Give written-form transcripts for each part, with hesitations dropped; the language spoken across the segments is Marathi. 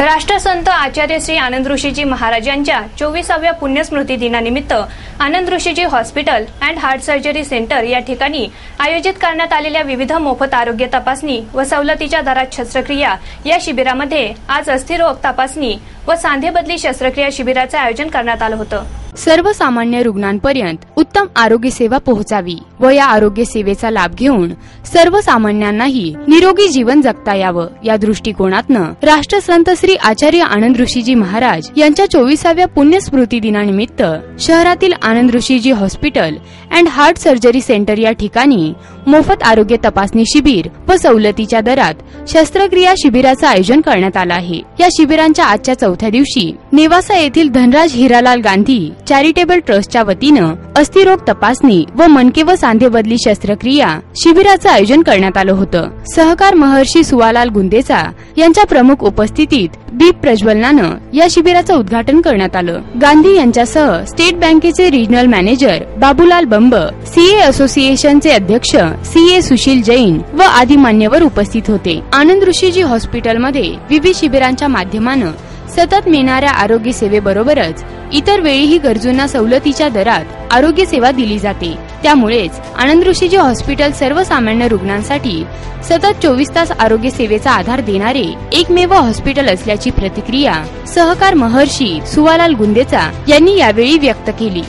राष्ट्रसंत आचार्य श्री आनंद ऋषीजी महाराज यांच्या 24व्या पुण्यस्मृती दिनानिमित्त Anand Rishiji hospital and heart surgery centre या ठिकाणी आयोजित करण्यात आलेल्या विविध मोफत आरोग्य तपासणी व सवलतीच्या दरात शस्त्रक्रिया या शिबिरामध्ये आज अस्थिरोग तपासणी व सांधेबदली शस्त्रक्रिया शिबिराचे आयोजन करण्यात आलं होतं। सर्वसामान्य रुग्णांपर्यंत उत्तम आरोग्य सेवा पोहोचावी व या आरोग्य सेवेचा लाभ घेऊन सर्वसामान्यांनाही निरोगी जीवन जगता यावं या दृष्टिकोनातनं राष्ट्रसंत श्री आचार्य आनंद ऋषीजी महाराज यांच्या 24व्या पुण्यस्मृती दिनानिमित्त शहरातील Anand Rishiji hospital and heart surgery centre या ठिकाणी मोफत आरोग्य तपासणी शिबिर व सवलतीच्या दरात शस्त्रक्रिया शिबिराचं आयोजन करण्यात आलं आहे। या शिबिरांच्या आजच्या 4थ्या दिवशी नेवासा येथील धनराज हिरालाल गांधी चॅरिटेबल ट्रस्टच्या वतीनं अस्थिरोग तपासणी व मणके व सांधेबदली शस्त्रक्रिया शिबिराचं आयोजन करण्यात आलं होतं। सहकार महर्षी सुवालाल गुंदेचा यांच्या प्रमुख उपस्थितीत दीप प्रज्वलनानं या शिबिराचं उद्घाटन करण्यात आलं। गांधी यांच्यासह स्टेट बँकेचे रिजनल मॅनेजर बाबूलाल बंब, सीए असोसिएशनचे अध्यक्ष सीए सुशील जैन व आदी मान्यवर उपस्थित होते। आनंद ऋषीजी हॉस्पिटलमध्ये विविध शिबिरांच्या माध्यमानं सतत मिळणाऱ्या आरोग्य सेवेबरोबरच इतर वेळीही गरजूंना सवलतीच्या दरात आरोग्य सेवा दिली जाते। त्यामुळेच आनंद ऋषीजी हॉस्पिटल सर्वसामान्य रुग्णांसाठी सतत 24 तास आरोग्य सेवेचा आधार देणारे एकमेव हॉस्पिटल असल्याची प्रतिक्रिया सहकार महर्षी सुवालाल गुंदेचा यांनी यावेळी व्यक्त केली।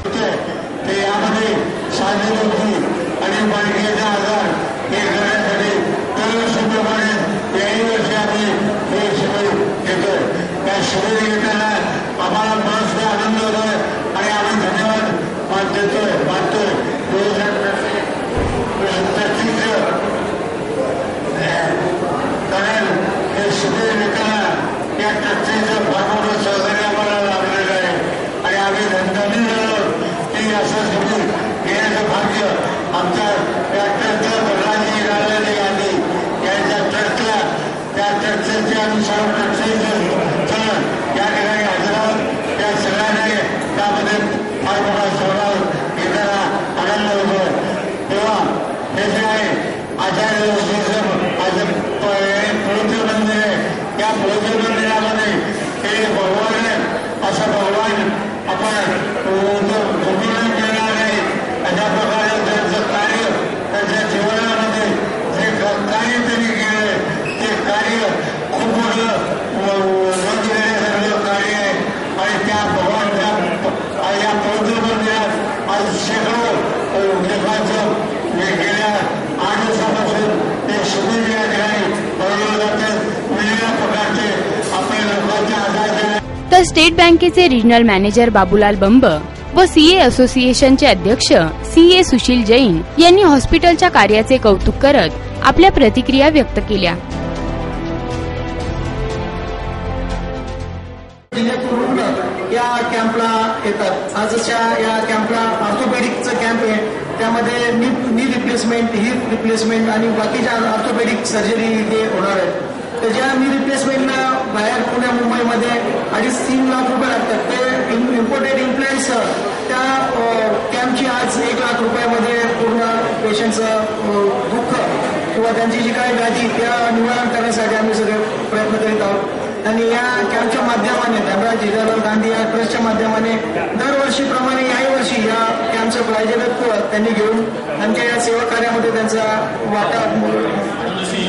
तर स्टेट बँकेचे रिजनल मॅनेजर बाबूलाल बंब व सीए असोसिएशनचे अध्यक्ष सीए सुशील जैन यांनी हॉस्पिटलच्या कार्याचे कौतुक करत आपल्या प्रतिक्रिया व्यक्त केल्या। या कॅम्पला येतात। आजच्या या कॅम्पला ऑर्थोपेडिकचा कॅम्प आहे, त्यामध्ये नी रिप्लेसमेंट, हिप रिप्लेसमेंट आणि बाकीच्या ऑर्थोपेडिक सर्जरी इथे होणार आहे। तर ज्या नी रिप्लेसमेंटला बाहेर पुण्या मुंबईमध्ये 2.5-3 लाख रुपये लागतात, ते इम्पोर्टेड इम्प्लांट्स त्या कॅम्पची आज 1 लाख रुपयामध्ये पूर्ण पेशंटचं दुःख किंवा त्यांची जी काही व्याधी त्या निवारण करण्यासाठी आम्ही सगळे प्रयत्न करीत आहोत। आणि या कॅम्पच्या माध्यमाने धनराज हिरालाल गांधी या ट्रस्टच्या माध्यमाने दरवर्षीप्रमाणे याही वर्षी या कॅम्पचं प्रायोजकत्व त्यांनी घेऊन आमच्या या सेवा कार्यामध्ये त्यांचा वाटा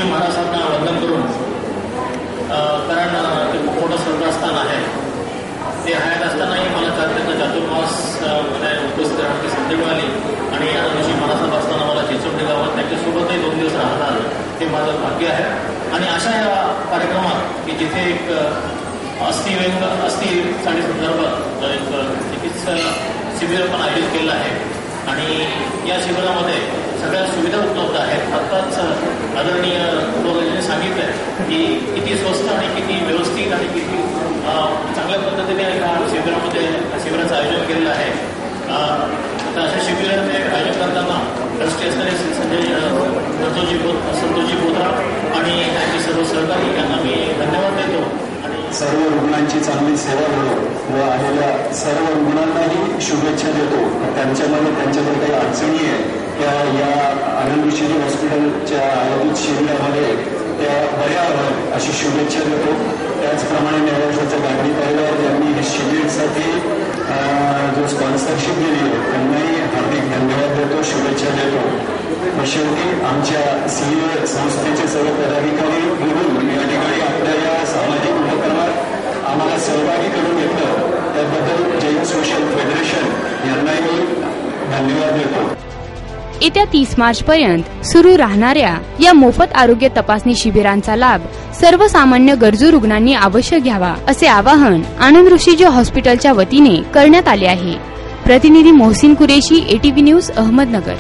महाराजांना वंदन करून, कारण ते खूप मोठं श्रद्धास्थान आहे। ते हयात असतानाही मला त्यांचा चातुर्मास मध्ये उपस्थित राहण्याची संधी मिळाली आणि ऋषी महाराज असताना मला चिंचोटी गावात त्यांच्यासोबतही 2 दिवस राहता आलं, ते माझं भाग्य आहे। आणि अशा या कार्यक्रमात की जिथे एक अस्थिसाठी संदर्भात एक चिकित्सा शिबिर पण आयोजित केलं आहे आणि या शिबिरामध्ये सगळ्या सुविधा उपलब्ध आहेत। आत्ताच आदरणीय डॉक्टरांनी सांगितलं की किती स्वस्त आणि किती व्यवस्थित आणि किती चांगल्या पद्धतीने या शिबिराचं आयोजन केलेलं आहे। तर अशा शिबिराचे आयोजन करताना ट्रस्टी असणारे संतोषजी बोधा आणि त्यांचे सर्व सहकारी यांना मी धन्यवाद देतो। सर्व रुग्णांची चांगली सेवा करू व आलेल्या सर्व रुग्णांनाही शुभेच्छा देतो। त्यांच्यामध्ये त्यांच्याकडे काही अडचणी आहे त्या या आनंद ऋषीजी हॉस्पिटलच्या आयोजित शिबिरामध्ये त्या बऱ्या अशी शुभेच्छा देतो। त्याचप्रमाणे हस्तक्षेप दिली त्यांनाही हार्दिक धन्यवाद देतो, शुभेच्छा देतो. शेवटी आमच्या सीए संस्थेचे सर्व पदाधिकारी मिळून या ठिकाणी आपल्या या सामाजिक उपक्रमात आम्हाला सहभागी करून घेतलं त्याबद्दल जैन सोशल फेडरेशन यांनाही धन्यवाद देतो. येत्या 30 मार्च पर्यंत सुरू राहणाऱ्या या मोफत आरोग्य तपासणी शिबिरांचा लाभ सर्वसामान्य गरजू रुग्णांनी अवश्य घ्यावा असे आवाहन आनंद ऋषीजी हॉस्पिटलच्या वतीने करण्यात आले आहे. प्रतिनिधी मोहसिन कुरेशी, ATV न्यूज, अहमदनगर.